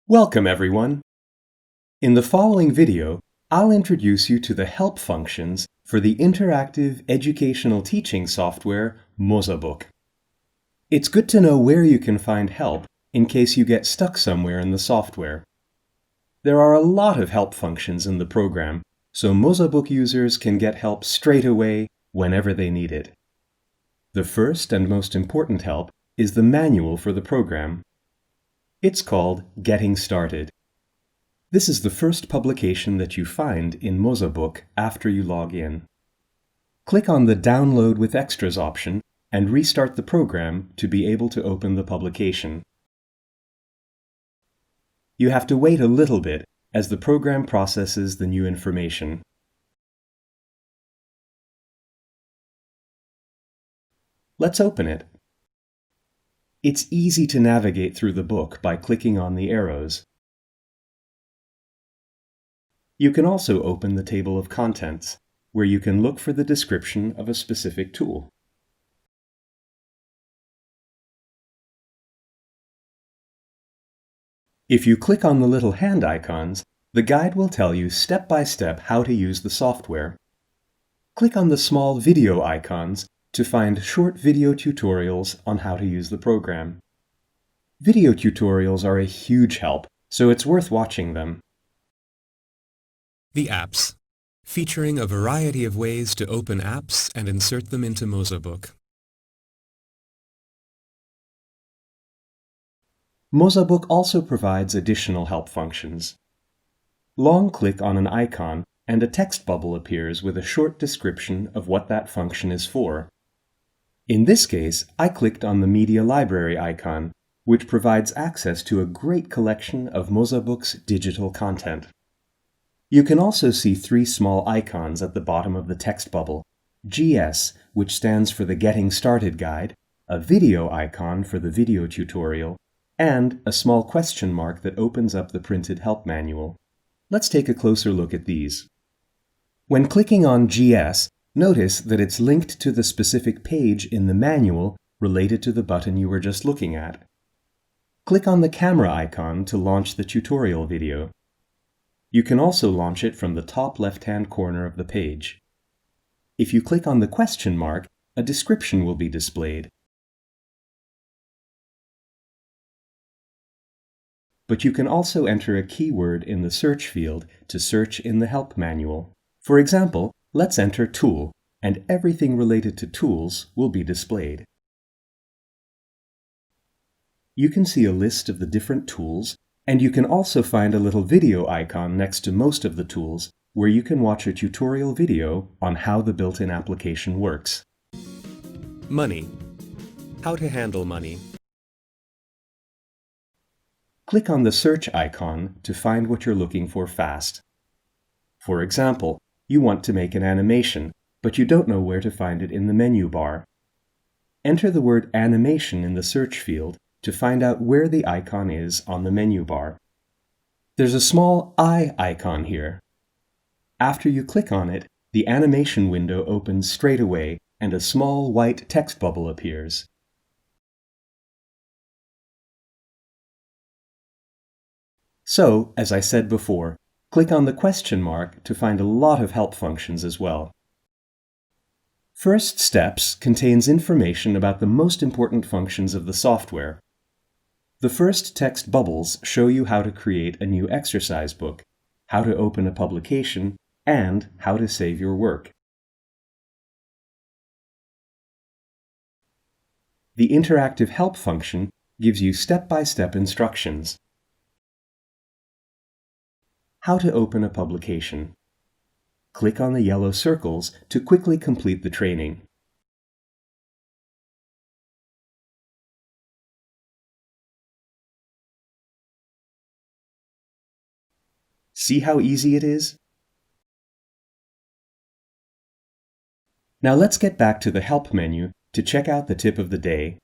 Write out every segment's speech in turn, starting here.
Welcome everyone! In the following video, I'll introduce you to the help functions for the interactive educational teaching software mozaBook. It's good to know where you can find help in case you get stuck somewhere in the software. There are a lot of help functions in the program, so mozaBook users can get help straight away whenever they need it. The first and most important help is the manual for the program. It's called Getting Started. This is the first publication that you find in mozaBook after you log in. Click on the Download with Extras option and restart the program to be able to open the publication. You have to wait a little bit as the program processes the new information. Let's open it. It's easy to navigate through the book by clicking on the arrows. You can also open the table of contents, where you can look for the description of a specific tool. If you click on the little hand icons, the guide will tell you step by step how to use the software. Click on the small video icons to find short video tutorials on how to use the program. Video tutorials are a huge help, so it's worth watching them. The apps, featuring a variety of ways to open apps and insert them into mozaBook. mozaBook also provides additional help functions. Long-click on an icon and a text bubble appears with a short description of what that function is for. In this case, I clicked on the Media Library icon, which provides access to a great collection of mozaBook's digital content. You can also see three small icons at the bottom of the text bubble: GS, which stands for the Getting Started guide, a video icon for the video tutorial, and a small question mark that opens up the printed help manual. Let's take a closer look at these. When clicking on GS, notice that it's linked to the specific page in the manual related to the button you were just looking at. Click on the camera icon to launch the tutorial video. You can also launch it from the top left-hand corner of the page. If you click on the question mark, a description will be displayed. But you can also enter a keyword in the search field to search in the help manual. For example, let's enter tool, and everything related to tools will be displayed. You can see a list of the different tools, and you can also find a little video icon next to most of the tools, where you can watch a tutorial video on how the built-in application works. Money. How to handle money. Click on the search icon to find what you're looking for fast. For example, you want to make an animation, but you don't know where to find it in the menu bar. Enter the word animation in the search field to find out where the icon is on the menu bar. There's a small eye icon here. After you click on it, the animation window opens straight away and a small white text bubble appears. So, as I said before, click on the question mark to find a lot of help functions as well. First Steps contains information about the most important functions of the software. The first text bubbles show you how to create a new exercise book, how to open a publication, and how to save your work. The interactive help function gives you step-by-step instructions. How to open a publication. Click on the yellow circles to quickly complete the training. See how easy it is? Now let's get back to the Help menu to check out the tip of the day.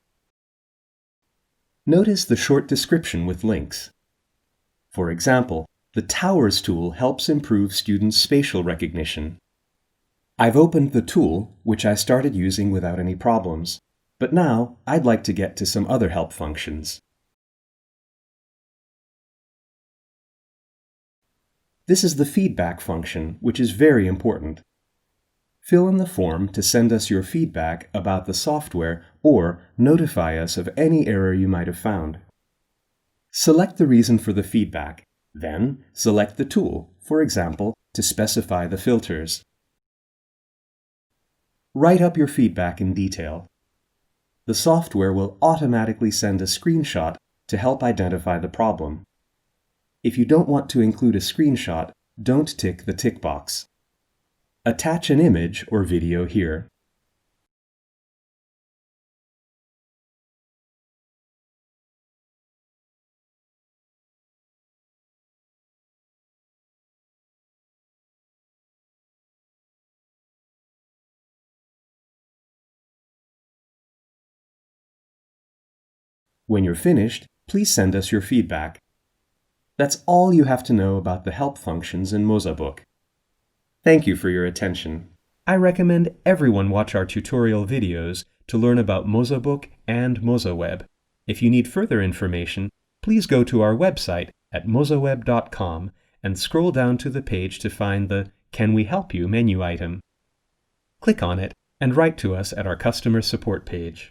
Notice the short description with links. For example, the Towers tool helps improve students' spatial recognition. I've opened the tool, which I started using without any problems, but now I'd like to get to some other help functions. This is the feedback function, which is very important. Fill in the form to send us your feedback about the software or notify us of any error you might have found. Select the reason for the feedback, then select the tool, for example, to specify the filters. Write up your feedback in detail. The software will automatically send a screenshot to help identify the problem. If you don't want to include a screenshot, don't tick the tick box. Attach an image or video here. When you're finished, please send us your feedback. That's all you have to know about the help functions in mozaBook. Thank you for your attention. I recommend everyone watch our tutorial videos to learn about mozaBook and mozaWeb. If you need further information, please go to our website at mozaWeb.com and scroll down to the page to find the Can We Help You menu item. Click on it and write to us at our customer support page.